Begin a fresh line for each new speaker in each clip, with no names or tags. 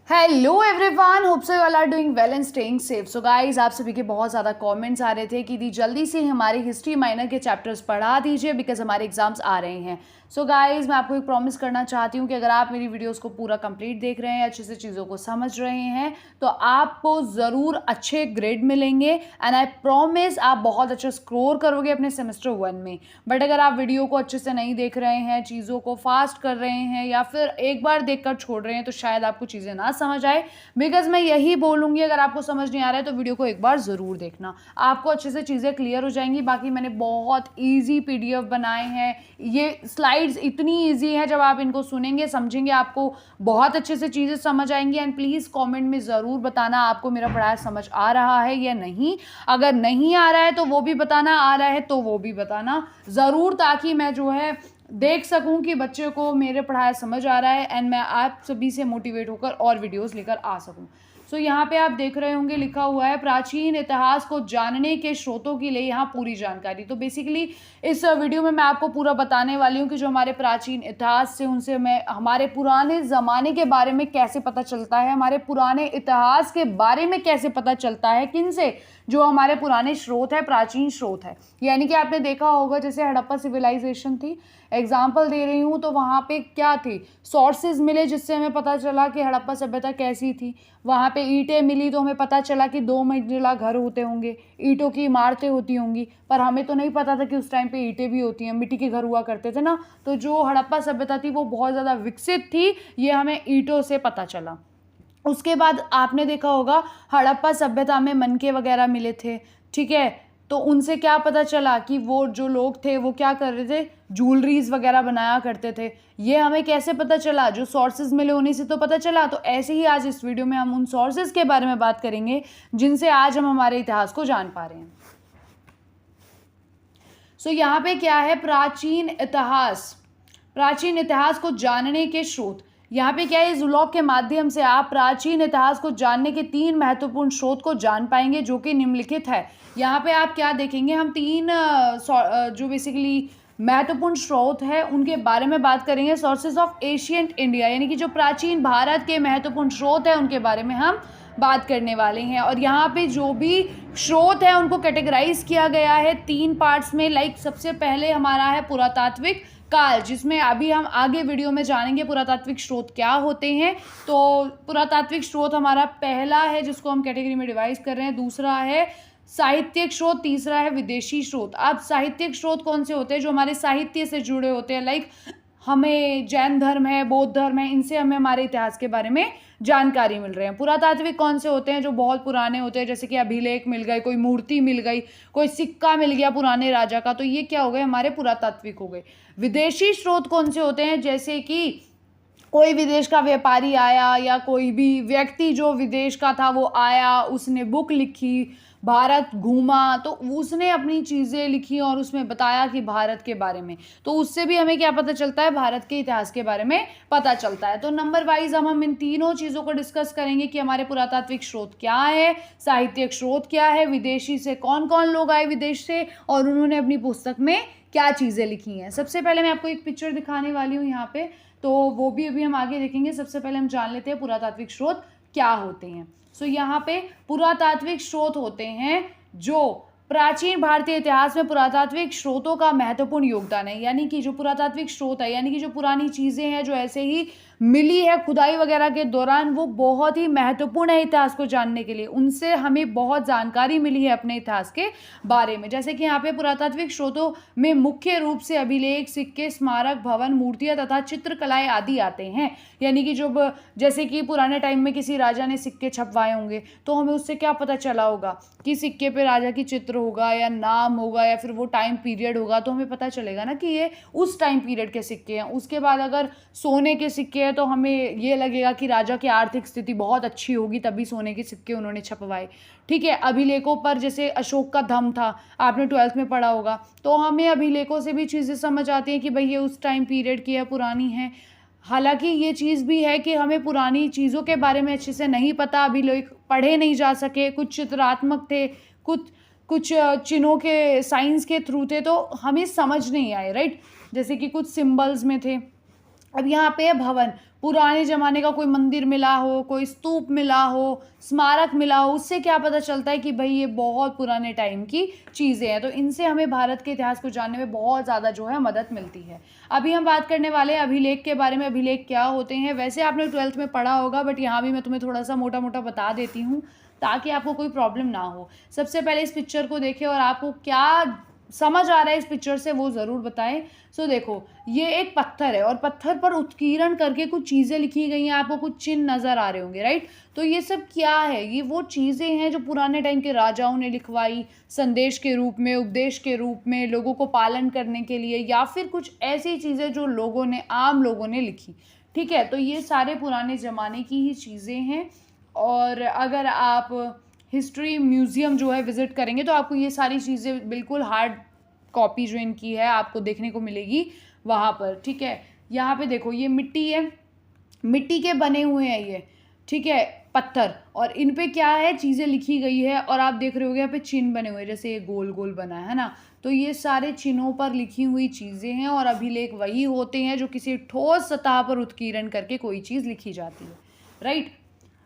Hello everyone, hope so you all are doing well and staying safe. So guys, आप सभी के बहुत ज़्यादा कमेंट्स आ रहे थे कि दी जल्दी से हमारे हिस्ट्री माइनर के चैप्टर्स पढ़ा दीजिए बिकॉज हमारे एग्जाम्स आ रहे हैं। सो गाइस, मैं आपको एक प्रॉमिस करना चाहती हूँ कि अगर आप मेरी वीडियोस को पूरा कंप्लीट देख रहे हैं, अच्छे से चीज़ों को समझ रहे हैं, तो आपको ज़रूर अच्छे ग्रेड मिलेंगे एंड आई प्रॉमिस आप बहुत अच्छा स्कोर करोगे अपने सेमेस्टर 1 में। बट अगर आप वीडियो को अच्छे से नहीं देख रहे हैं, चीज़ों को फास्ट कर रहे हैं या फिर एक बार देखकर छोड़ रहे हैं, तो शायद आपको चीज़ें ना समझ आए। बिकॉज मैं यही बोलूँगी, अगर आपको समझ नहीं आ रहा है तो वीडियो को एक बार ज़रूर देखना, आपको अच्छे से चीज़ें क्लियर हो जाएंगी। बाकी मैंने बहुत ईजी PDF बनाए हैं, ये स्लाइड्स इतनी ईजी है, जब आप इनको सुनेंगे समझेंगे आपको बहुत अच्छे से चीज़ें समझ आएंगी। एंड प्लीज़ कमेंट में ज़रूर बताना आपको मेरा पढ़ाया समझ आ रहा है या नहीं। अगर नहीं आ रहा है तो वो भी बताना, आ रहा है तो वो भी बताना ज़रूर, ताकि मैं जो है देख सकूं कि बच्चे को मेरे पढ़ाया समझ आ रहा है एंड मैं आप सभी से मोटिवेट होकर और वीडियोस लेकर आ सकूं। सो यहाँ पे आप देख रहे होंगे लिखा हुआ है प्राचीन इतिहास को जानने के स्रोतों के लिए यहाँ पूरी जानकारी। तो बेसिकली इस वीडियो में मैं आपको पूरा बताने वाली हूँ कि जो हमारे प्राचीन इतिहास से उनसे मैं हमारे पुराने ज़माने के बारे में कैसे पता चलता है, हमारे पुराने इतिहास के बारे में कैसे पता चलता है, किन से, जो हमारे पुराने स्रोत है, प्राचीन स्रोत है। यानी कि आपने देखा होगा जैसे हड़प्पा सिविलाइजेशन थी, एग्जाम्पल दे रही हूँ, तो वहाँ पे क्या थी, सोर्सेज मिले जिससे हमें पता चला कि हड़प्पा सभ्यता कैसी थी। वहाँ पे ईंटें मिली तो हमें पता चला कि 2 मंजिला घर होते होंगे, ईंटों की इमारतें होती होंगी। पर हमें तो नहीं पता था कि उस टाइम पे ईंटें भी होती हैं, मिट्टी के घर हुआ करते थे ना। तो जो हड़प्पा सभ्यता थी वो बहुत ज़्यादा विकसित थी, ये हमें ईंटों से पता चला। उसके बाद आपने देखा होगा हड़प्पा सभ्यता में मनके वगैरह मिले थे, ठीक है। तो उनसे क्या पता चला कि वो जो लोग थे वो क्या कर रहे थे, ज्वेलरीज वगैरह बनाया करते थे। ये हमें कैसे पता चला, जो सोर्सेज मिले उन्हीं से तो पता चला। तो ऐसे ही आज इस वीडियो में हम उन सोर्सेज के बारे में बात करेंगे जिनसे आज हम हमारे इतिहास को जान पा रहे हैं। सो यहाँ पे क्या है, प्राचीन इतिहास को जानने के स्रोत। यहाँ पे क्या है, इस व्लॉग के माध्यम से आप प्राचीन इतिहास को जानने के 3 महत्वपूर्ण स्रोत को जान पाएंगे, जो कि निम्नलिखित है। यहाँ पे आप क्या देखेंगे, हम 3 जो बेसिकली महत्वपूर्ण स्रोत है उनके बारे में बात करेंगे। सोर्सेज ऑफ एशियंट इंडिया, यानी कि जो प्राचीन भारत के महत्वपूर्ण स्रोत है उनके बारे में हम बात करने वाले हैं। और यहाँ पे जो भी स्रोत है उनको कैटेगराइज किया गया है 3 पार्ट्स में। लाइक सबसे पहले हमारा है पुरातात्विक काल, जिसमें अभी हम आगे वीडियो में जानेंगे पुरातात्विक स्रोत क्या होते हैं। तो पुरातात्विक स्रोत हमारा पहला है जिसको हम कैटेगरी में डिवाइड कर रहे हैं। दूसरा है साहित्यिक स्रोत, तीसरा है विदेशी स्रोत। अब साहित्यिक स्रोत कौन से होते हैं, जो हमारे साहित्य से जुड़े होते हैं। लाइक हमें जैन धर्म है, बौद्ध धर्म है, इनसे हमें हमारे इतिहास के बारे में जानकारी मिल रहे हैं। पुरातात्विक कौन से होते हैं, जो बहुत पुराने होते हैं, जैसे कि अभिलेख मिल गए, कोई मूर्ति मिल गई, कोई सिक्का मिल गया पुराने राजा का, तो ये क्या हो गए, हमारे पुरातात्विक हो गए। विदेशी स्रोत कौन से होते हैं, जैसे कि कोई विदेश का व्यापारी आया या कोई भी व्यक्ति जो विदेश का था वो आया, उसने बुक लिखी, भारत घूमा, तो उसने अपनी चीज़ें लिखी और उसमें बताया कि भारत के बारे में। तो उससे भी हमें क्या पता चलता है, भारत के इतिहास के बारे में पता चलता है। तो नंबर वाइज हम इन तीनों चीज़ों को डिस्कस करेंगे कि हमारे पुरातात्विक स्रोत क्या है, साहित्यिक स्रोत क्या है, विदेशी से कौन कौन लोग आए विदेश से और उन्होंने अपनी पुस्तक में क्या चीज़ें लिखी हैं। सबसे पहले मैं आपको एक पिक्चर दिखाने वाली हूँ यहाँ पे, तो वो भी अभी हम आगे देखेंगे। सबसे पहले हम जान लेते हैं पुरातात्विक स्रोत क्या होते हैं। सो यहाँ पे पुरातात्विक स्रोत होते हैं जो प्राचीन भारतीय इतिहास में पुरातात्विक स्रोतों का महत्वपूर्ण योगदान है। यानी कि जो पुरातात्विक स्रोत है, यानी कि जो पुरानी चीज़ें हैं जो ऐसे ही मिली है खुदाई वगैरह के दौरान, वो बहुत ही महत्वपूर्ण है इतिहास को जानने के लिए। उनसे हमें बहुत जानकारी मिली है अपने इतिहास के बारे में। जैसे कि यहाँ पे पुरातात्विक स्रोतों में मुख्य रूप से अभिलेख, सिक्के, स्मारक, भवन, मूर्तियाँ तथा चित्रकलाएँ आदि आते हैं। यानी कि जब जैसे कि पुराने टाइम में किसी राजा ने सिक्के छपवाए होंगे, तो हमें उससे क्या पता चला होगा कि सिक्के पे राजा की चित्र होगा या नाम होगा या फिर वो टाइम पीरियड होगा, तो हमें पता चलेगा ना कि ये उस टाइम पीरियड के सिक्के हैं। उसके बाद अगर सोने के सिक्के हैं तो हमें ये लगेगा कि राजा की आर्थिक स्थिति बहुत अच्छी होगी, तभी सोने के सिक्के उन्होंने छपवाए, ठीक है। अभिलेखों पर जैसे अशोक का धम्म था, आपने 12th में पढ़ा होगा, तो हमें अभिलेखों से भी चीज़ें समझ आती हैं कि भाई ये उस टाइम पीरियड की है, पुरानी है। हालांकि ये चीज़ भी है कि हमें पुरानी चीज़ों के बारे में अच्छे से नहीं पता, अभिलेख पढ़े नहीं जा सके, कुछ चित्रात्मक थे, कुछ चिन्हों के साइंस के थ्रू थे, तो हमें समझ नहीं आए, राइट। जैसे कि कुछ सिंबल्स में थे। अब यहाँ पे है भवन। पुराने ज़माने का कोई मंदिर मिला हो, कोई स्तूप मिला हो, स्मारक मिला हो, उससे क्या पता चलता है कि भाई ये बहुत पुराने टाइम की चीज़ें हैं। तो इनसे हमें भारत के इतिहास को जानने में बहुत ज़्यादा जो है मदद मिलती है। अभी हम बात करने वाले हैं अभिलेख के बारे में। अभिलेख क्या होते हैं? वैसे आपने 12th में पढ़ा होगा, बट यहाँ भी मैं तुम्हें थोड़ा सा मोटा मोटा बता देती हूँ ताकि आपको कोई प्रॉब्लम ना हो। सबसे पहले इस पिक्चर को देखें और आपको क्या समझ आ रहा है इस पिक्चर से वो ज़रूर बताएं। सो देखो, ये एक पत्थर है और पत्थर पर उत्कीर्ण करके कुछ चीज़ें लिखी गई हैं, आपको कुछ चिन्ह नज़र आ रहे होंगे, राइट। तो ये सब क्या है? ये वो चीज़ें हैं जो पुराने टाइम के राजाओं ने लिखवाई, संदेश के रूप में, उपदेश के रूप में, लोगों को पालन करने के लिए, या फिर कुछ ऐसी चीज़ें जो लोगों ने, आम लोगों ने लिखी। ठीक है, तो ये सारे पुराने ज़माने की ही चीज़ें हैं। और अगर आप हिस्ट्री म्यूज़ियम जो है विज़िट करेंगे तो आपको ये सारी चीज़ें बिल्कुल हार्ड कॉपी जो इनकी है आपको देखने को मिलेगी वहाँ पर। ठीक है, यहाँ पे देखो ये मिट्टी है, मिट्टी के बने हुए हैं ये, ठीक है, पत्थर, और इन पे क्या है, चीज़ें लिखी गई है। और आप देख रहे होगे यहाँ पे चिन्ह बने हुए हैं, जैसे ये गोल गोल बना है ना। तो ये सारे चिन्हों पर लिखी हुई चीज़ें हैं और अभिलेख वही होते हैं जो किसी ठोस सतह पर उत्कीर्ण करके कोई चीज़ लिखी जाती है, राइट।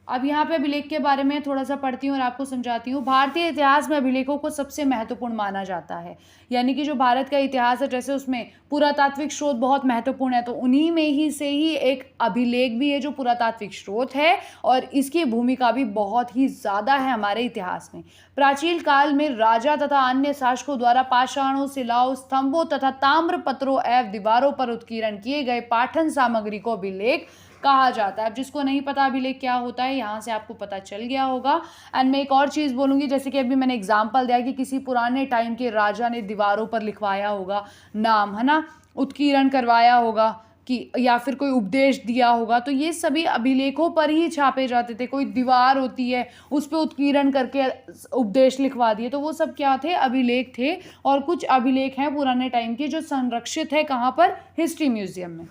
अब यहाँ पे अभिलेख के बारे में थोड़ा सा पढ़ती हूँ और आपको समझाती हूँ। भारतीय इतिहास में अभिलेखों को सबसे महत्वपूर्ण माना जाता है, यानी कि जो भारत का इतिहास है, जैसे उसमें पुरातात्विक स्रोत बहुत महत्वपूर्ण है, तो उन्हीं में ही से ही एक अभिलेख भी है जो पुरातात्विक स्रोत है, और इसकी भूमिका भी बहुत ही ज़्यादा है हमारे इतिहास में। प्राचीन काल में राजा तथा अन्य शासकों द्वारा पाषाणों, शिलाओं, स्तंभों तथा ताम्र पत्रों एवं दीवारों पर उत्कीर्ण किए गए पाठन सामग्री को अभिलेख कहा जाता है। अब जिसको नहीं पता अभिलेख क्या होता है, यहाँ से आपको पता चल गया होगा। एंड मैं एक और चीज़ बोलूँगी, जैसे कि अभी मैंने एग्जांपल दिया कि किसी पुराने टाइम के राजा ने दीवारों पर लिखवाया होगा नाम, है ना, उत्कीर्ण करवाया होगा कि, या फिर कोई उपदेश दिया होगा, तो ये सभी अभिलेखों पर ही छापे जाते थे। कोई दीवार होती है उस पर उत्कीर्ण करके उपदेश लिखवा दिए, तो वो सब क्या थे, अभिलेख थे। और कुछ अभिलेख हैं पुराने टाइम के जो संरक्षित है कहाँ पर, हिस्ट्री म्यूजियम में।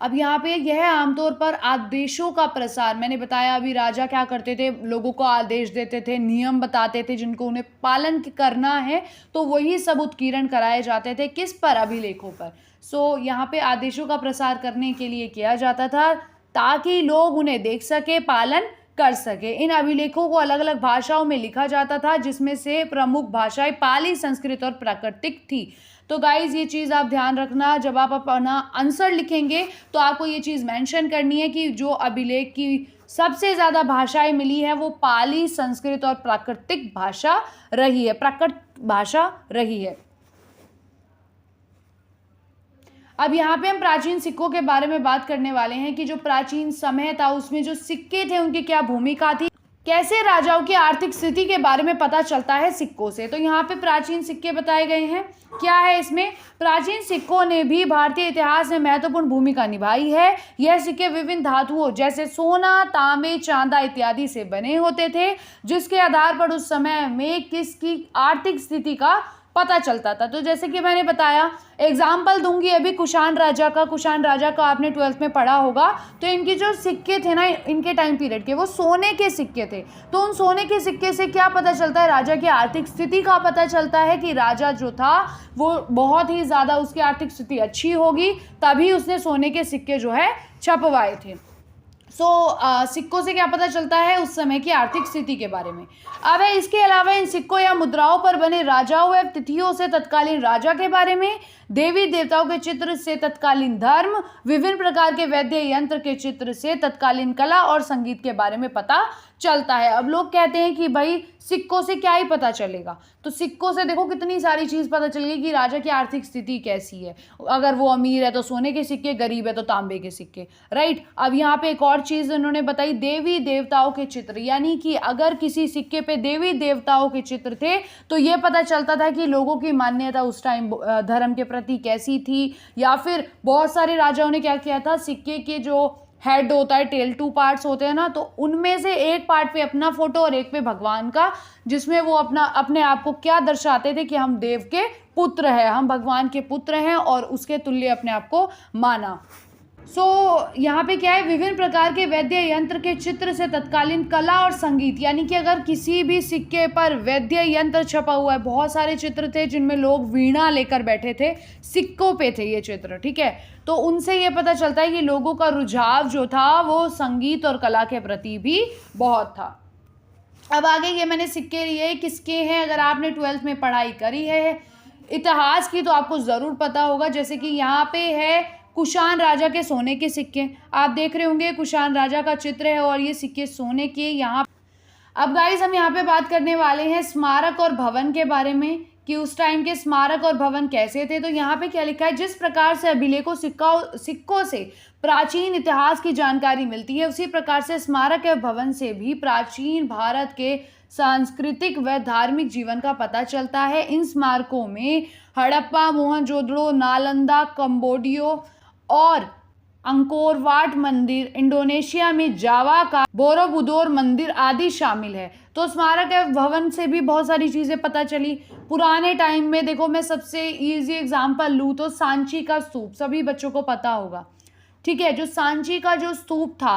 अब यहाँ पे यह आमतौर पर आदेशों का प्रसार, मैंने बताया अभी राजा क्या करते थे, लोगों को आदेश देते थे, नियम बताते थे जिनको उन्हें पालन करना है, तो वही सब उत्कीर्ण कराए जाते थे। किस पर, अभिलेखों पर। सो यहाँ पे आदेशों का प्रसार करने के लिए किया जाता था ताकि लोग उन्हें देख सके, पालन कर सके। इन अभिलेखों को अलग अलग भाषाओं में लिखा जाता था, जिसमें से प्रमुख भाषाएं पाली, संस्कृत और प्राकृतिक थी। तो गाइज ये चीज़ आप ध्यान रखना, जब आप अपना आंसर लिखेंगे तो आपको ये चीज़ मेंशन करनी है कि जो अभिलेख की सबसे ज़्यादा भाषाएं मिली है वो पाली, संस्कृत और प्राकृतिक भाषा रही है, प्राकृत भाषा रही है। अब यहाँ पे हम प्राचीन सिक्कों के बारे में बात करने वाले हैं कि जो प्राचीन समय था उसमें जो सिक्के थे उनकी क्या भूमिका थी, कैसे राजाओं की आर्थिक स्थिति के बारे में पता चलता है सिक्कों से। तो यहाँ पे प्राचीन सिक्के बताए गए हैं। क्या है इसमें, प्राचीन सिक्कों ने भी भारतीय इतिहास में महत्वपूर्ण भूमिका निभाई है। यह सिक्के विभिन्न धातुओं जैसे सोना, तांबे, चांदा इत्यादि से बने होते थे, जिसके आधार पर उस समय में किसकी आर्थिक स्थिति का पता चलता था। तो जैसे कि मैंने बताया, एग्जाम्पल दूंगी अभी कुषाण राजा का आपने 12th में पढ़ा होगा। तो इनकी जो सिक्के थे ना, इनके टाइम पीरियड के, वो सोने के सिक्के थे। तो उन सोने के सिक्के से क्या पता चलता है, राजा की आर्थिक स्थिति का पता चलता है कि राजा जो था वो बहुत ही ज़्यादा, उसकी आर्थिक स्थिति अच्छी होगी, तभी उसने सोने के सिक्के जो है छपवाए थे। सिक्कों से क्या पता चलता है, उस समय की आर्थिक स्थिति के बारे में। अब है इसके अलावा इन सिक्कों या मुद्राओं पर बने राजाओं एवं तिथियों से तत्कालीन राजा के बारे में, देवी देवताओं के चित्र से तत्कालीन धर्म, विभिन्न प्रकार के वैद्य यंत्र के चित्र से तत्कालीन कला और संगीत के बारे में पता चलता है। अब लोग कहते हैं कि भाई सिक्कों से क्या ही पता चलेगा, तो सिक्कों से देखो कितनी सारी चीज़ पता चलेगी कि राजा की आर्थिक स्थिति कैसी है। अगर वो अमीर है तो सोने के सिक्के, गरीब है तो तांबे के सिक्के, राइट। अब यहाँ पे एक और चीज़ उन्होंने बताई, देवी देवताओं के चित्र, यानी कि अगर किसी सिक्के पे देवी देवताओं के चित्र थे तो ये पता चलता था कि लोगों की मान्यता उस टाइम धर्म के प्रति कैसी थी। या फिर बहुत सारे राजाओं ने क्या किया था, सिक्के के जो हेड होता है, टेल, 2 पार्ट्स होते हैं ना, तो उनमें से एक पार्ट पे अपना फोटो और एक पे भगवान का, जिसमें वो अपने आप को क्या दर्शाते थे कि हम देव के पुत्र हैं, हम भगवान के पुत्र हैं, और उसके तुल्य अपने आप को माना। सो यहाँ पे क्या है, विभिन्न प्रकार के वैद्य यंत्र के चित्र से तत्कालीन कला और संगीत, यानी कि अगर किसी भी सिक्के पर वैद्य यंत्र छपा हुआ है, बहुत सारे चित्र थे जिनमें लोग वीणा लेकर बैठे थे, सिक्कों पे थे ये चित्र, ठीक है, तो उनसे ये पता चलता है कि लोगों का रुझाव जो था वो संगीत और कला के प्रति भी बहुत था। अब आगे ये मैंने सिक्के लिए किसके हैं, अगर आपने 12th में पढ़ाई करी है इतिहास की तो आपको ज़रूर पता होगा। जैसे कि यहाँ पे है कुषाण राजा के सोने के सिक्के, आप देख रहे होंगे कुषाण राजा का चित्र है और ये सिक्के सोने के। यहाँ अब गाइस हम यहाँ पे बात करने वाले हैं स्मारक और भवन के बारे में कि उस टाइम के स्मारक और भवन कैसे थे। तो यहाँ पे क्या लिखा है, जिस प्रकार से अभिलेखों सिक्कों से प्राचीन इतिहास की जानकारी मिलती है, उसी प्रकार से स्मारक और भवन से भी प्राचीन भारत के सांस्कृतिक व धार्मिक जीवन का पता चलता है। इन स्मारकों में हड़प्पा, मोहनजोदड़ो, नालंदा, कंबोडिया और अंकोर वाट मंदिर, इंडोनेशिया में जावा का बोरोबुदोर मंदिर आदि शामिल है। तो स्मारक एवं भवन से भी बहुत सारी चीज़ें पता चली। पुराने टाइम में देखो, मैं सबसे इजी एग्जांपल लूँ तो सांची का स्तूप सभी बच्चों को पता होगा, ठीक है। जो सांची का जो स्तूप था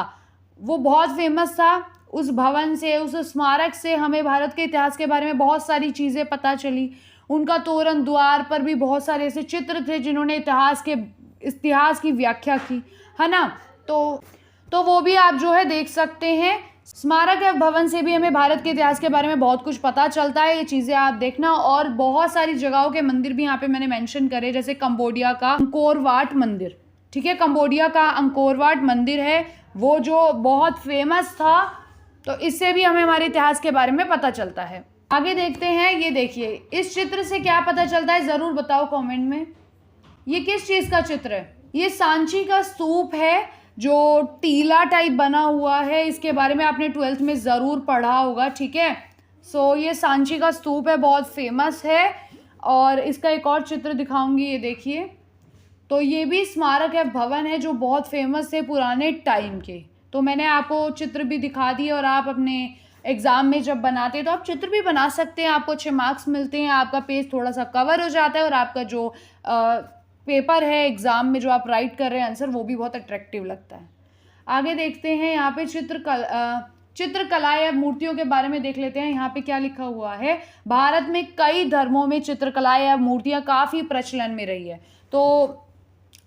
वो बहुत फेमस था। उस भवन से, उस स्मारक से हमें भारत के इतिहास के बारे में बहुत सारी चीज़ें पता चली। उनका तोरण द्वार पर भी बहुत सारे ऐसे चित्र थे जिन्होंने इतिहास की व्याख्या की, है ना। तो वो भी आप जो है देख सकते हैं। स्मारक एवं भवन से भी हमें भारत के इतिहास के बारे में बहुत कुछ पता चलता है, ये चीज़ें आप देखना। और बहुत सारी जगहों के मंदिर भी यहाँ पे मैंने मेंशन करे, जैसे कंबोडिया का अंकोर वाट मंदिर, ठीक है, कंबोडिया का अंकोर वाट मंदिर है वो जो बहुत फेमस था। तो इससे भी हमें हमारे इतिहास के बारे में पता चलता है। आगे देखते हैं, ये देखिए इस चित्र से क्या पता चलता है, ज़रूर बताओ कमेंट में। ये किस चीज़ का चित्र है, ये सांची का स्तूप है जो टीला टाइप बना हुआ है। इसके बारे में आपने 12th में ज़रूर पढ़ा होगा, ठीक है। सो ये सांची का स्तूप है, बहुत फेमस है। और इसका एक और चित्र दिखाऊंगी, ये देखिए। तो ये भी स्मारक है, भवन है जो बहुत फेमस है पुराने टाइम के। तो मैंने आपको चित्र भी दिखा दिए और आप अपने एग्ज़ाम में जब बनाते हैं तो आप चित्र भी बना सकते हैं, आपको अच्छे मार्क्स मिलते हैं, आपका पेज थोड़ा सा कवर हो जाता है और आपका जो पेपर है एग्ज़ाम में जो आप राइट कर रहे हैं आंसर, वो भी बहुत अट्रैक्टिव लगता है। आगे देखते हैं, यहाँ पे चित्रकला या मूर्तियों के बारे में देख लेते हैं। यहाँ पे क्या लिखा हुआ है, भारत में कई धर्मों में चित्रकला या मूर्तियाँ काफ़ी प्रचलन में रही है। तो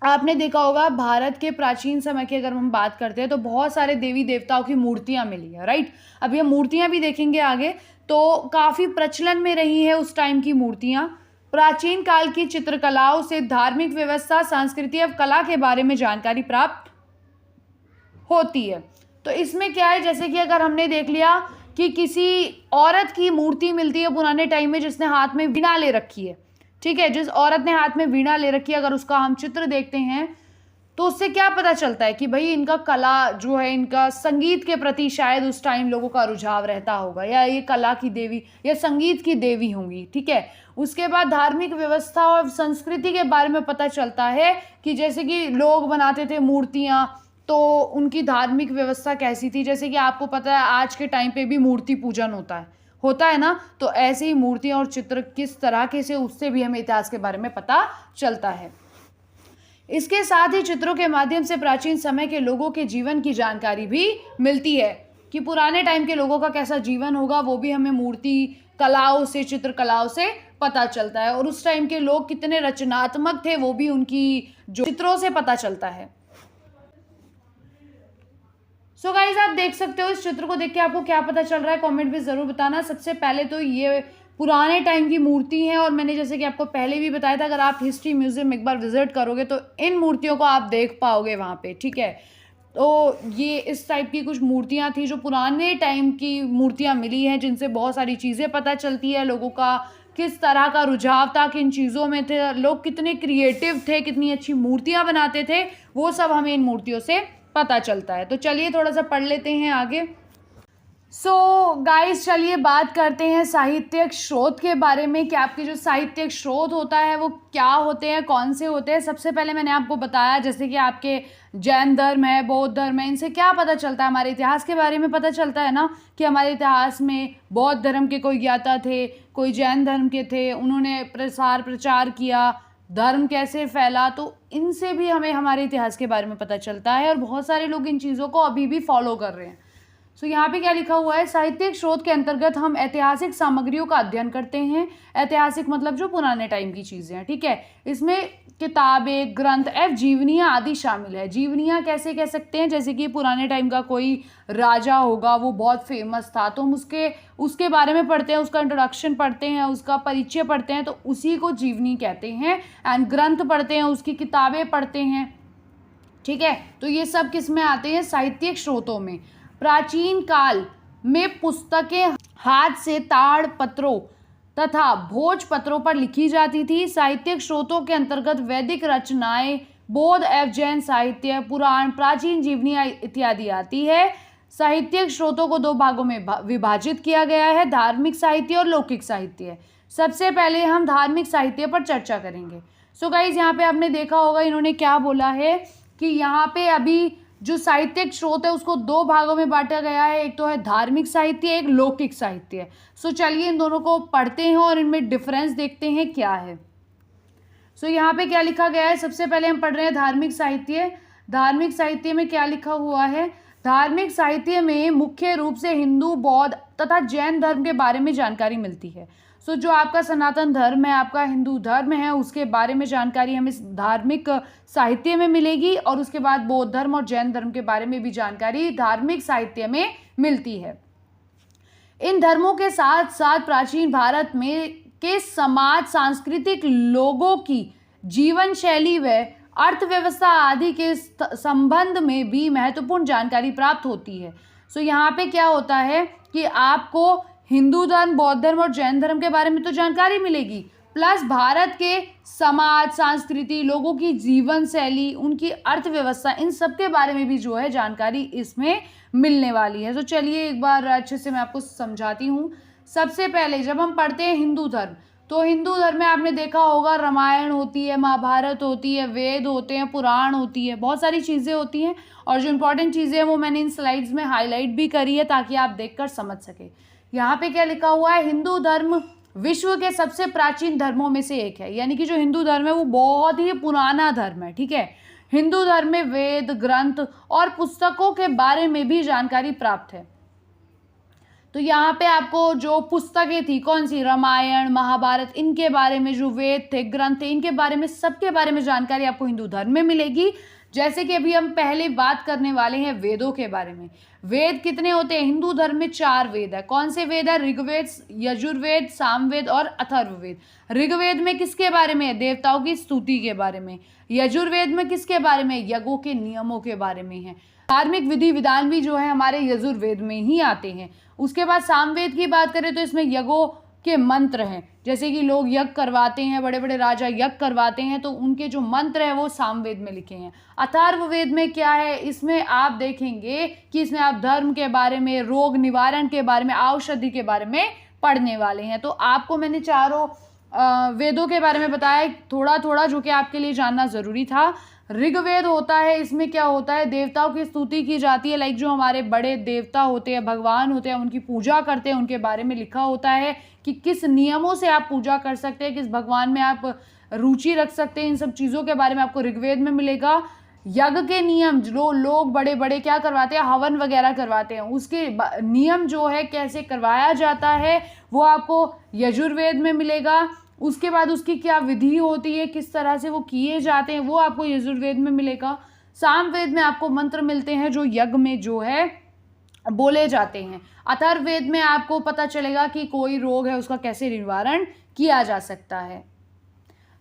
आपने देखा होगा भारत के प्राचीन समय की अगर हम बात करते हैं तो बहुत सारे देवी देवताओं की मूर्तियाँ मिली है, राइट। अब ये मूर्तियाँ भी देखेंगे आगे, तो काफ़ी प्रचलन में रही है उस टाइम की मूर्तियाँ। प्राचीन काल की चित्रकलाओं से धार्मिक व्यवस्था, संस्कृति एवं कला के बारे में जानकारी प्राप्त होती है। तो इसमें क्या है, जैसे कि अगर हमने देख लिया कि किसी औरत की मूर्ति मिलती है पुराने टाइम में जिसने हाथ में वीणा ले रखी है, ठीक है, जिस औरत ने हाथ में वीणा ले रखी है, अगर उसका हम चित्र देखते हैं तो उससे क्या पता चलता है कि भाई इनका कला जो है, इनका संगीत के प्रति शायद उस टाइम लोगों का रुझाव रहता होगा, या ये कला की देवी या संगीत की देवी होंगी, ठीक है। उसके बाद धार्मिक व्यवस्था और संस्कृति के बारे में पता चलता है कि जैसे कि लोग बनाते थे मूर्तियाँ, तो उनकी धार्मिक व्यवस्था कैसी थी। जैसे कि आपको पता है आज के टाइम पे भी मूर्ति पूजन होता है ना, तो ऐसे ही मूर्तियाँ और चित्र किस तरह के से, उससे भी हमें इतिहास के बारे में पता चलता है। इसके साथ ही चित्रों के माध्यम से प्राचीन समय के लोगों के जीवन की जानकारी भी मिलती है कि पुराने टाइम के लोगों का कैसा जीवन होगा, वो भी हमें मूर्ति कलाओं से, चित्रकलाओं से पता चलता है। और उस टाइम के लोग कितने रचनात्मक थे वो भी उनकी जो चित्रों से पता चलता है। सो गाइज आप देख सकते हो, इस चित्र को देख के आपको क्या पता चल रहा है, कमेंट में ज़रूर बताना। सबसे पहले तो ये पुराने टाइम की मूर्ति है और मैंने जैसे कि आपको पहले भी बताया था, अगर आप हिस्ट्री म्यूजियम एक बार विजिट करोगे तो इन मूर्तियों को आप देख पाओगे वहाँ पे, ठीक है। तो ये इस टाइप की कुछ मूर्तियाँ थी जो पुराने टाइम की मूर्तियाँ मिली हैं, जिनसे बहुत सारी चीज़ें पता चलती है, लोगों का किस तरह का रुझाव था, किन चीज़ों में थे, लोग कितने क्रिएटिव थे, कितनी अच्छी मूर्तियाँ बनाते थे, वो सब हमें इन मूर्तियों से पता चलता है। तो चलिए थोड़ा सा पढ़ लेते हैं आगे। सो गाइस चलिए बात करते हैं साहित्यिक स्रोत के बारे में कि आपके जो साहित्यिक स्रोत होता है वो क्या होते हैं, कौन से होते हैं। सबसे पहले मैंने आपको बताया जैसे कि आपके जैन धर्म है, बौद्ध धर्म है, इनसे क्या पता चलता है, हमारे इतिहास के बारे में पता चलता है ना, कि हमारे इतिहास में बौद्ध धर्म के कोई ज्ञाता थे, कोई जैन धर्म के थे, उन्होंने प्रचार किया, धर्म कैसे फैला, तो इनसे भी हमें हमारे इतिहास के बारे में पता चलता है और बहुत सारे लोग इन चीज़ों को अभी भी फॉलो कर रहे हैं। सो यहाँ पे क्या लिखा हुआ है, साहित्यिक स्रोत के अंतर्गत हम ऐतिहासिक सामग्रियों का अध्ययन करते हैं। ऐतिहासिक मतलब जो पुराने टाइम की चीज़ें हैं, ठीक है। इसमें किताबें, ग्रंथ जीवनियाँ आदि शामिल है। जीवनियाँ कैसे कह सकते हैं, जैसे कि पुराने टाइम का कोई राजा होगा, वो बहुत फेमस था, तो हम उसके बारे में पढ़ते हैं, उसका इंट्रोडक्शन पढ़ते हैं, उसका परिचय पढ़ते हैं, तो उसी को जीवनी कहते हैं। एंड ग्रंथ पढ़ते हैं, उसकी किताबें पढ़ते हैं, ठीक है। तो ये सब किस में आते हैं, साहित्यिक स्रोतों में। प्राचीन काल में पुस्तकें हाथ से ताड़ पत्रों तथा भोजपत्रों पर लिखी जाती थी। साहित्यिक स्रोतों के अंतर्गत वैदिक रचनाएं, बौद्ध एवं जैन साहित्य, पुराण, प्राचीन जीवनियाँ इत्यादि आती है। साहित्यिक स्रोतों को दो भागों में विभाजित किया गया है, धार्मिक साहित्य और लौकिक साहित्य। सबसे पहले हम धार्मिक साहित्य पर चर्चा करेंगे। सो गाइज, यहाँ पे आपने देखा होगा इन्होंने क्या बोला है कि यहाँ पे अभी जो साहित्यिक स्रोत है उसको दो भागों में बांटा गया है, एक तो है धार्मिक साहित्य, एक लौकिक साहित्य। सो चलिए इन दोनों को पढ़ते हैं और इनमें डिफरेंस देखते हैं क्या है। सो यहाँ पे क्या लिखा गया है, सबसे पहले हम पढ़ रहे हैं धार्मिक साहित्य। धार्मिक साहित्य में क्या लिखा हुआ है, धार्मिक साहित्य में मुख्य रूप से हिंदू, बौद्ध तथा जैन धर्म के बारे में जानकारी मिलती है। सो जो आपका सनातन धर्म है, आपका हिंदू धर्म है, उसके बारे में जानकारी हमें धार्मिक साहित्य में मिलेगी, और उसके बाद बौद्ध धर्म और जैन धर्म के बारे में भी जानकारी धार्मिक साहित्य में मिलती है। इन धर्मों के साथ साथ प्राचीन भारत में के समाज, सांस्कृतिक, लोगों की जीवन शैली व अर्थव्यवस्था आदि के संबंध में भी महत्वपूर्ण जानकारी प्राप्त होती है। सो यहाँ पे क्या होता है कि आपको हिंदू धर्म, बौद्ध धर्म और जैन धर्म के बारे में तो जानकारी मिलेगी, प्लस भारत के समाज, संस्कृति, लोगों की जीवन शैली, उनकी अर्थव्यवस्था, इन सब के बारे में भी जो है जानकारी इसमें मिलने वाली है। तो चलिए एक बार अच्छे से मैं आपको समझाती हूँ। सबसे पहले जब हम पढ़ते हैं हिंदू धर्म, तो हिंदू धर्म में आपने देखा होगा रामायण होती है, महाभारत होती है, वेद होते हैं, पुराण होती है, बहुत सारी चीज़ें होती हैं। और जो इंपॉर्टेंट चीज़ें हैं वो मैंने इन स्लाइड्स में हाईलाइट भी करी है ताकि आप देखकर समझ सके। यहाँ पे क्या लिखा हुआ है, हिंदू धर्म विश्व के सबसे प्राचीन धर्मों में से एक है, यानी कि जो हिंदू धर्म है वो बहुत ही पुराना धर्म है, ठीक है। हिंदू धर्म में वेद, ग्रंथ और पुस्तकों के बारे में भी जानकारी प्राप्त है। तो यहाँ पे आपको जो पुस्तकें थी, कौन सी, रामायण, महाभारत, इनके बारे में, जो वेद थे, ग्रंथ थे, इनके बारे में, सबके बारे में जानकारी आपको हिंदू धर्म में मिलेगी। जैसे कि अभी हम पहले बात करने वाले हैं वेदों के बारे में। वेद कितने होते हैं, हिंदू धर्म में 4 वेद है। कौन से वेद है, ऋग्वेद, यजुर्वेद, सामवेद और अथर्ववेद। ऋग्वेद में किसके बारे में है, देवताओं की स्तुति के बारे में। यजुर्वेद में किसके बारे में, यज्ञों के नियमों के बारे में है। धार्मिक विधि विधान भी जो है हमारे यजुर्वेद में ही आते हैं। उसके बाद सामवेद की बात करें तो इसमें यज्ञों के मंत्र हैं, जैसे कि लोग यज्ञ करवाते हैं, बड़े बड़े राजा यज्ञ करवाते हैं, तो उनके जो मंत्र हैं वो सामवेद में लिखे हैं। अथर्ववेद में क्या है, इसमें आप देखेंगे कि इसमें आप धर्म के बारे में, रोग निवारण के बारे में, औषधि के बारे में पढ़ने वाले हैं। तो आपको मैंने चारों वेदों के बारे में बताया थोड़ा थोड़ा, जो कि आपके लिए जानना ज़रूरी था। ऋग्वेद होता है, इसमें क्या होता है, देवताओं की स्तुति की जाती है। लाइक जो हमारे बड़े देवता होते हैं, भगवान होते हैं, उनकी पूजा करते हैं, उनके बारे में लिखा होता है कि किस नियमों से आप पूजा कर सकते हैं, किस भगवान में आप रुचि रख सकते हैं, इन सब चीज़ों के बारे में आपको ऋग्वेद में मिलेगा। यज्ञ के नियम, जो लोग बड़े बड़े क्या करवाते हैं, हवन वगैरह करवाते हैं, उसके नियम जो है कैसे करवाया जाता है वो आपको यजुर्वेद में मिलेगा। उसके बाद उसकी क्या विधि होती है, किस तरह से वो किए जाते हैं, वो आपको यजुर्वेद में मिलेगा। सामवेद में आपको मंत्र मिलते हैं जो यज्ञ में जो है बोले जाते हैं। अथर्ववेद में आपको पता चलेगा कि कोई रोग है उसका कैसे निवारण किया जा सकता है।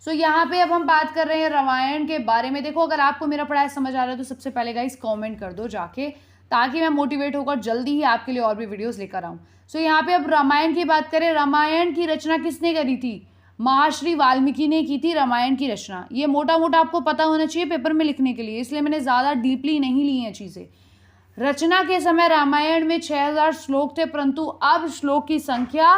सो यहाँ पे अब हम बात कर रहे हैं रामायण के बारे में। देखो, अगर आपको मेरा पढ़ाई समझ आ रहा है तो सबसे पहले गाइस कमेंट कर दो जाके, ताकि मैं मोटिवेट होकर जल्दी ही आपके लिए और भी वीडियोस लेकर आऊँ। सो यहाँ पे अब रामायण की बात करें, रामायण की रचना किसने करी थी, महर्षि वाल्मीकि ने की थी रामायण की रचना। ये मोटा मोटा आपको पता होना चाहिए पेपर में लिखने के लिए, इसलिए मैंने ज़्यादा डीपली नहीं ली हैं चीज़ें। रचना के समय रामायण में 6000 श्लोक थे, परंतु अब श्लोक की संख्या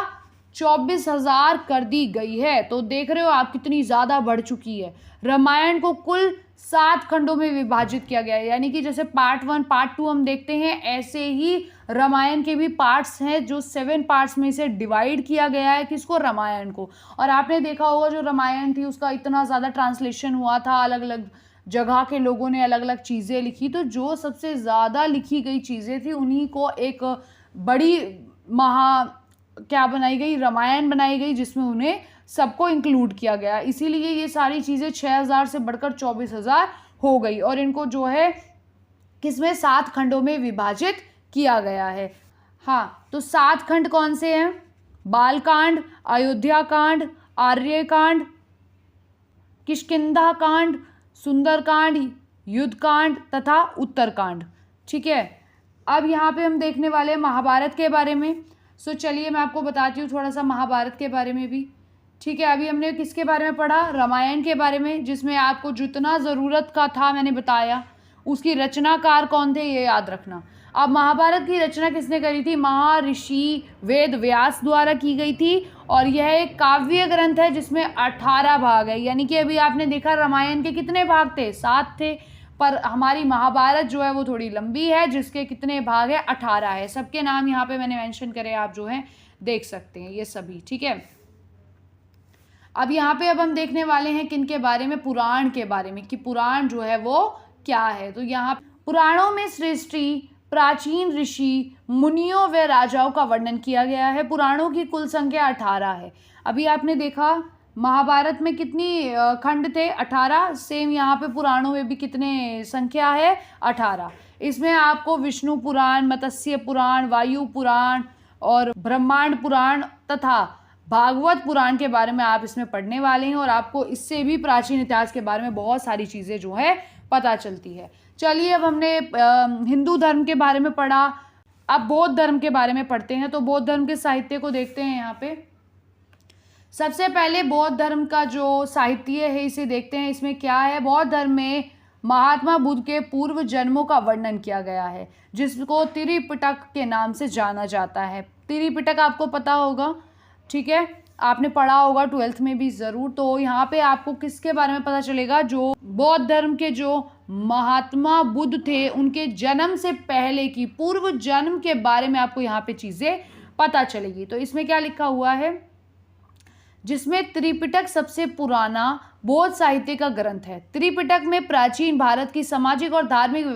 24,000 कर दी गई है। तो देख रहे हो आप कितनी ज़्यादा बढ़ चुकी है। रामायण को कुल 7 खंडों में विभाजित किया गया है, यानी कि जैसे पार्ट 1 पार्ट 2 हम देखते हैं, ऐसे ही रामायण के भी पार्ट्स हैं जो 7 पार्ट्स में से डिवाइड किया गया है किसको, रामायण को। और आपने देखा होगा जो रामायण थी उसका इतना ज़्यादा ट्रांसलेशन हुआ था, अलग अलग जगह के लोगों ने अलग अलग चीज़ें लिखी, तो जो सबसे ज़्यादा लिखी गई चीज़ें थी उन्हीं को एक बड़ी क्या बनाई गई, रामायण बनाई गई, जिसमें उन्हें सबको इंक्लूड किया गया। इसीलिए ये सारी चीज़ें 6,000 से बढ़कर 24,000 हो गई और इनको जो है किसमें 7 खंडों में विभाजित किया गया है। हाँ, तो 7 खंड कौन से हैं? बालकांड, अयोध्या कांड, आर्यकांड, किष्किंधा कांड, सुंदरकांड, युद्धकांड तथा उत्तरकांड। ठीक है, अब यहाँ पे हम देखने वाले हैं महाभारत के बारे में। सो चलिए मैं आपको बताती हूँ थोड़ा सा महाभारत के बारे में भी। ठीक है, अभी हमने किसके बारे में पढ़ा, रामायण के बारे में, जिसमें आपको जितना ज़रूरत का था मैंने बताया। उसकी रचनाकार कौन थे ये याद रखना। अब महाभारत की रचना किसने करी थी? महर्षि वेद व्यास द्वारा की गई थी और यह एक काव्य ग्रंथ है जिसमें 18 भाग है। यानी कि अभी आपने देखा रामायण के कितने भाग थे, 7 थे, पर हमारी महाभारत जो है वो थोड़ी लंबी है जिसके कितने भाग है, 18 है। सबके नाम यहाँ पे मैंने मेंशन करे, आप जो है देख सकते हैं ये सभी। ठीक है, अब यहाँ पे अब हम देखने वाले हैं किन के बारे में, पुराण के बारे में, कि पुराण जो है वो क्या है। तो यहाँ पुराणों में सृष्टि, प्राचीन ऋषि, मुनियों व राजाओं का वर्णन किया गया है। पुराणों की कुल संख्या 18 है। अभी आपने देखा महाभारत में कितनी खंड थे, 18। सेम यहाँ पे पुराणों में भी कितने संख्या है, 18। इसमें आपको विष्णु पुराण, मत्स्य पुराण, वायु पुराण और ब्रह्मांड पुराण तथा भागवत पुराण के बारे में आप इसमें पढ़ने वाले हैं और आपको इससे भी प्राचीन इतिहास के बारे में बहुत सारी चीज़ें जो है पता चलती है। चलिए, अब हमने हिंदू धर्म के बारे में पढ़ा, अब बौद्ध धर्म के बारे में पढ़ते हैं। तो बौद्ध धर्म के साहित्य को देखते हैं। यहाँ पे सबसे पहले बौद्ध धर्म का जो साहित्य है इसे देखते हैं। इसमें क्या है, बौद्ध धर्म में महात्मा बुद्ध के पूर्व जन्मों का वर्णन किया गया है जिसको त्रिपिटक के नाम से जाना जाता है। त्रिपिटक आपको पता होगा, ठीक है, आपने पढ़ा होगा 12th में भी ज़रूर। तो यहाँ पे आपको किसके बारे में पता चलेगा, जो बौद्ध धर्म के जो महात्मा बुद्ध थे उनके जन्म से पहले की पूर्व जन्म के बारे में आपको यहाँ पे चीज़ें पता चलेगी। तो इसमें क्या लिखा हुआ है, जिसमें त्रिपिटक सबसे पुराना बौद्ध साहित्य का ग्रंथ है। त्रिपिटक में प्राचीन भारत की सामाजिक और धार्मिक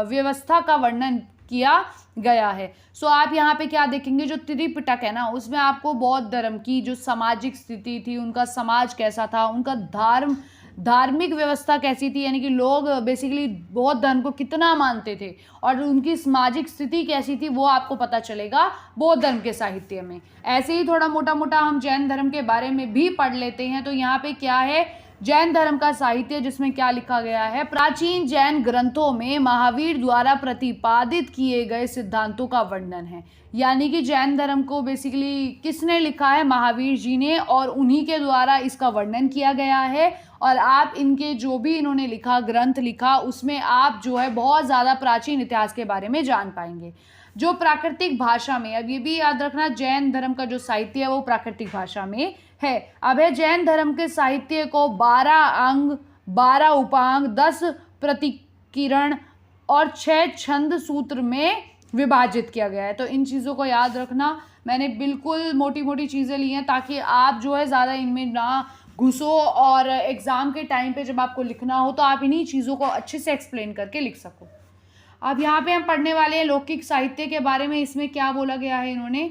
व्यवस्था का वर्णन किया गया है। सो आप यहाँ पे क्या देखेंगे, जो त्रिपिटक है ना उसमें आपको बौद्ध धर्म की जो सामाजिक स्थिति थी, उनका समाज कैसा था, उनका धार्मिक व्यवस्था कैसी थी, यानी कि लोग बेसिकली बौद्ध धर्म को कितना मानते थे और उनकी सामाजिक स्थिति कैसी थी, वो आपको पता चलेगा बौद्ध धर्म के साहित्य में। ऐसे ही थोड़ा मोटा मोटा हम जैन धर्म के बारे में भी पढ़ लेते हैं। तो यहाँ पे क्या है, जैन धर्म का साहित्य, जिसमें क्या लिखा गया है, प्राचीन जैन ग्रंथों में महावीर द्वारा प्रतिपादित किए गए सिद्धांतों का वर्णन है। यानी कि जैन धर्म को बेसिकली किसने लिखा है, महावीर जी ने, और उन्हीं के द्वारा इसका वर्णन किया गया है। और आप इनके जो भी इन्होंने लिखा, ग्रंथ लिखा, उसमें आप जो है बहुत ज़्यादा प्राचीन इतिहास के बारे में जान पाएंगे। जो प्राकृतिक भाषा में, अब ये भी याद रखना, जैन धर्म का जो साहित्य है वो प्राकृतिक भाषा में है। अब है जैन धर्म के साहित्य को 12 अंग, 12 उपांग, 10 प्रतिकिरण और 6 छंद सूत्र में विभाजित किया गया है। तो इन चीज़ों को याद रखना। मैंने बिल्कुल मोटी मोटी चीज़ें ली हैं ताकि आप जो है ज़्यादा इनमें ना घुसो और एग्ज़ाम के टाइम पे जब आपको लिखना हो तो आप इन्हीं चीज़ों को अच्छे से एक्सप्लेन करके लिख सको। अब यहाँ पे हम पढ़ने वाले हैं लौकिक साहित्य के बारे में। इसमें क्या बोला गया है इन्होंने,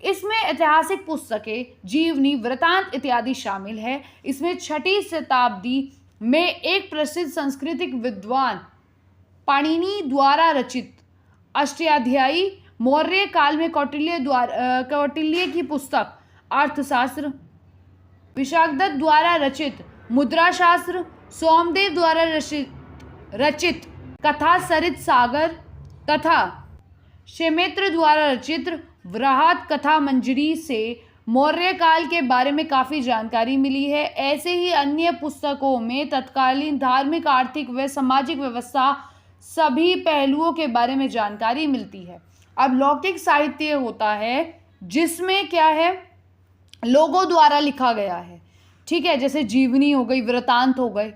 इसमें ऐतिहासिक पुस्तकें, जीवनी, वृतांत इत्यादि शामिल है। इसमें 6वीं शताब्दी में एक प्रसिद्ध सांस्कृतिक विद्वान पाणिनि द्वारा रचित अष्टाध्यायी, मौर्य काल में कौटिल्य की पुस्तक अर्थशास्त्र, विशाखदत्त द्वारा रचित मुद्रा शास्त्र, सोमदेव द्वारा रचित कथा सरित सागर तथा क्षेमेत्र द्वारा रचित वृहत कथा मंजरी से मौर्य काल के बारे में काफ़ी जानकारी मिली है। ऐसे ही अन्य पुस्तकों में तत्कालीन धार्मिक, आर्थिक व सामाजिक व्यवस्था सभी पहलुओं के बारे में जानकारी मिलती है। अब लौकिक साहित्य होता है जिसमें क्या है, लोगों द्वारा लिखा गया है, ठीक है, जैसे जीवनी हो गई, वृतांत हो गए,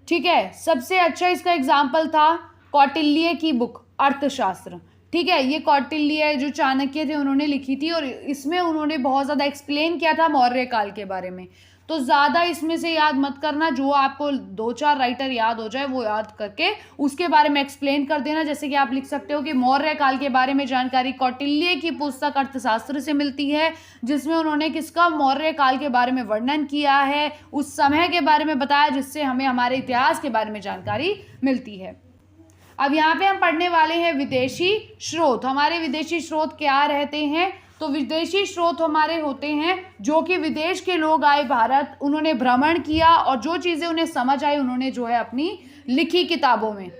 ठीक है। सबसे अच्छा इसका एग्जाम्पल था कौटिल्य की बुक अर्थशास्त्र, ठीक है। ये कौटिल्य जो चाणक्य थे उन्होंने लिखी थी और इसमें उन्होंने बहुत ज़्यादा एक्सप्लेन किया था मौर्य काल के बारे में। तो ज़्यादा इसमें से याद मत करना, जो आपको 2-4 राइटर याद हो जाए वो याद करके उसके बारे में एक्सप्लेन कर देना। जैसे कि आप लिख सकते हो कि मौर्य काल के बारे में जानकारी कौटिल्य की पुस्तक अर्थशास्त्र से मिलती है, जिसमें उन्होंने किसका, मौर्य काल के बारे में वर्णन किया है, उस समय के बारे में बताया, जिससे हमें हमारे इतिहास के बारे में जानकारी मिलती है। अब यहाँ पे हम पढ़ने वाले हैं विदेशी स्रोत। हमारे विदेशी स्रोत क्या रहते हैं? तो विदेशी स्रोत हमारे होते हैं जो कि विदेश के लोग आए भारत, उन्होंने भ्रमण किया और जो चीज़ें उन्हें समझ आई उन्होंने जो है अपनी लिखी किताबों में।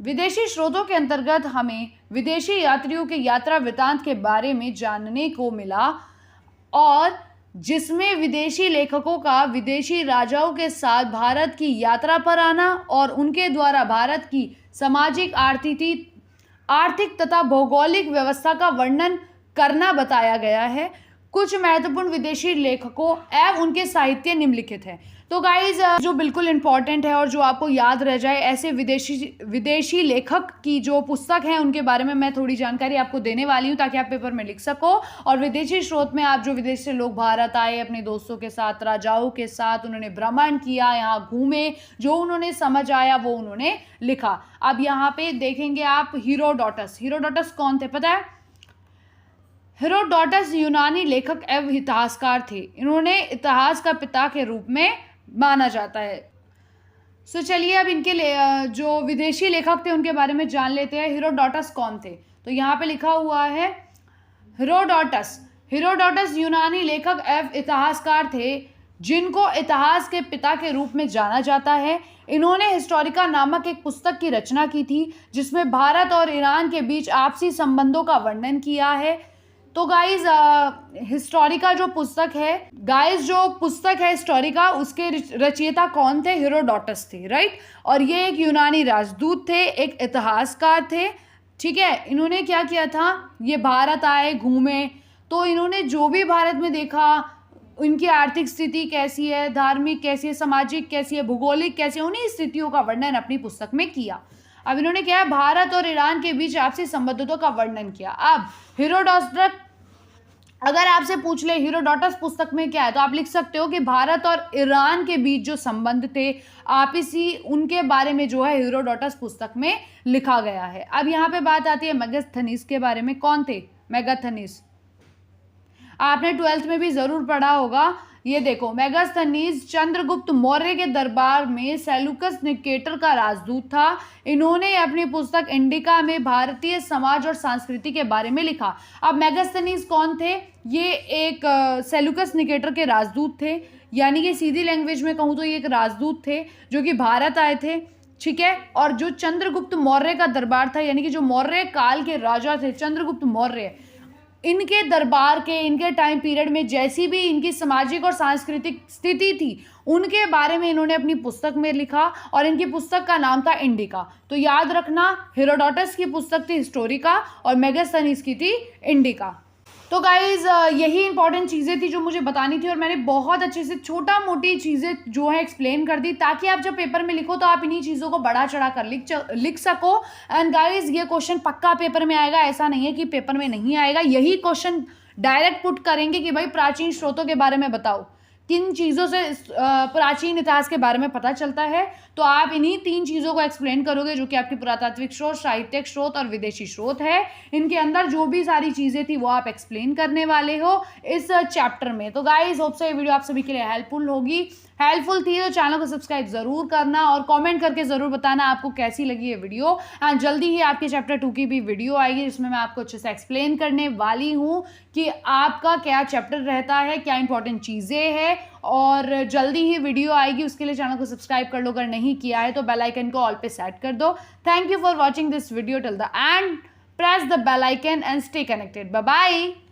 विदेशी स्रोतों के अंतर्गत हमें विदेशी यात्रियों के यात्रा वृतांत के बारे में जानने को मिला, और जिसमें विदेशी लेखकों का विदेशी राजाओं के साथ भारत की यात्रा पर आना और उनके द्वारा भारत की सामाजिक, आर्थिक तथा भौगोलिक व्यवस्था का वर्णन करना बताया गया है। कुछ महत्वपूर्ण विदेशी लेखकों एवं उनके साहित्य निम्नलिखित है। तो गाइज जो बिल्कुल इम्पॉर्टेंट है और जो आपको याद रह जाए, ऐसे विदेशी लेखक की जो पुस्तक है उनके बारे में मैं थोड़ी जानकारी आपको देने वाली हूँ ताकि आप पेपर में लिख सको। और विदेशी स्रोत में आप जो विदेश से लोग भारत आए अपने दोस्तों के साथ, राजाओं के साथ, उन्होंने भ्रमण किया, यहाँ घूमे, जो उन्होंने समझ आया वो उन्होंने लिखा। अब यहाँ पे देखेंगे आप हेरोडोटस। हेरोडोटस कौन थे पता है? हेरोडोटस यूनानी लेखक एवं इतिहासकार थे। इन्होंने इतिहास का पिता के रूप में माना जाता है। सो चलिए अब इनके जो विदेशी लेखक थे उनके बारे में जान लेते हैं। हेरोडोटस कौन थे? तो यहाँ पे लिखा हुआ है हेरोडोटस यूनानी लेखक एवं इतिहासकार थे जिनको इतिहास के पिता के रूप में जाना जाता है। इन्होंने हिस्टोरिका नामक एक पुस्तक की रचना की थी जिसमें भारत और ईरान के बीच आपसी संबंधों का वर्णन किया है। तो गाइज हिस्टोरिका जो पुस्तक है, हिस्टोरिका, उसके रचयिता कौन थे? हेरोडोटस थे, राइट। और ये एक यूनानी राजदूत थे, एक इतिहासकार थे, ठीक है। इन्होंने क्या किया था, ये भारत आए, घूमे, तो इन्होंने जो भी भारत में देखा, उनकी आर्थिक स्थिति कैसी है, धार्मिक कैसी है, सामाजिक कैसी है, भौगोलिक कैसी है, उन्हीं स्थितियों का वर्णन अपनी पुस्तक में किया। अब इन्होंने क्या है, भारत और ईरान के बीच आपसी संबंधों का वर्णन किया। अब हेरोडोटस, अगर आपसे पूछ ले हेरोडोटस पुस्तक में क्या है, तो आप लिख सकते हो कि भारत और ईरान के बीच जो संबंध थे आपसी, उनके बारे में जो है हेरोडोटस पुस्तक में लिखा गया है। अब यहाँ पे बात आती है मेगास्थनीज के बारे में। कौन थे मेगास्थनीज? आपने 12th में भी ज़रूर पढ़ा होगा। ये देखो, मेगास्थनीज चंद्रगुप्त मौर्य के दरबार में सेल्यूकस निकेटर का राजदूत था। इन्होंने अपनी पुस्तक इंडिका में भारतीय समाज और संस्कृति के बारे में लिखा। अब मेगास्थनीज कौन थे? ये एक सेल्यूकस निकेटर के राजदूत थे, यानी कि सीधी लैंग्वेज में कहूँ तो ये एक राजदूत थे जो कि भारत आए थे, ठीक है। और जो चंद्रगुप्त मौर्य का दरबार था, यानी कि जो मौर्य काल के राजा थे चंद्रगुप्त मौर्य, इनके दरबार के, इनके टाइम पीरियड में जैसी भी इनकी सामाजिक और सांस्कृतिक स्थिति थी उनके बारे में इन्होंने अपनी पुस्तक में लिखा और इनकी पुस्तक का नाम था इंडिका। तो याद रखना, हेरोडोटस की पुस्तक थी हिस्टोरिका और मेगास्थनीज की थी इंडिका। तो गाइज यही इंपॉर्टेंट चीज़ें थी जो मुझे बतानी थी और मैंने बहुत अच्छे से छोटा मोटी चीज़ें जो है एक्सप्लेन कर दी ताकि आप जब पेपर में लिखो तो आप इन्हीं चीज़ों को बढ़ा चढ़ा कर लिख सको। एंड गाइज ये क्वेश्चन पक्का पेपर में आएगा, ऐसा नहीं है कि पेपर में नहीं आएगा। यही क्वेश्चन डायरेक्ट पुट करेंगे कि भाई प्राचीन स्रोतों के बारे में बताओ, किन चीज़ों से प्राचीन इतिहास के बारे में पता चलता है। तो आप इन्हीं 3 चीज़ों को एक्सप्लेन करोगे जो कि आपकी पुरातात्विक स्रोत, साहित्यिक स्रोत और विदेशी स्रोत है। इनके अंदर जो भी सारी चीज़ें थी वो आप एक्सप्लेन करने वाले हो इस चैप्टर में। तो गाइज होप सो ये वीडियो आप सभी के लिए हेल्पफुल थी तो चैनल को सब्सक्राइब जरूर करना और कमेंट करके ज़रूर बताना आपको कैसी लगी ये वीडियो। एंड जल्दी ही आपके चैप्टर 2 की भी वीडियो आएगी जिसमें मैं आपको अच्छे से एक्सप्लेन करने वाली हूँ कि आपका क्या चैप्टर रहता है, क्या इंपॉर्टेंट चीज़ें हैं, और जल्दी ही वीडियो आएगी। उसके लिए चैनल को सब्सक्राइब कर लो, अगर नहीं किया है तो बेल आइकन को ऑल पे सेट कर दो। Thank you for watching this video till the end. Press the bell icon and stay connected. Bye bye.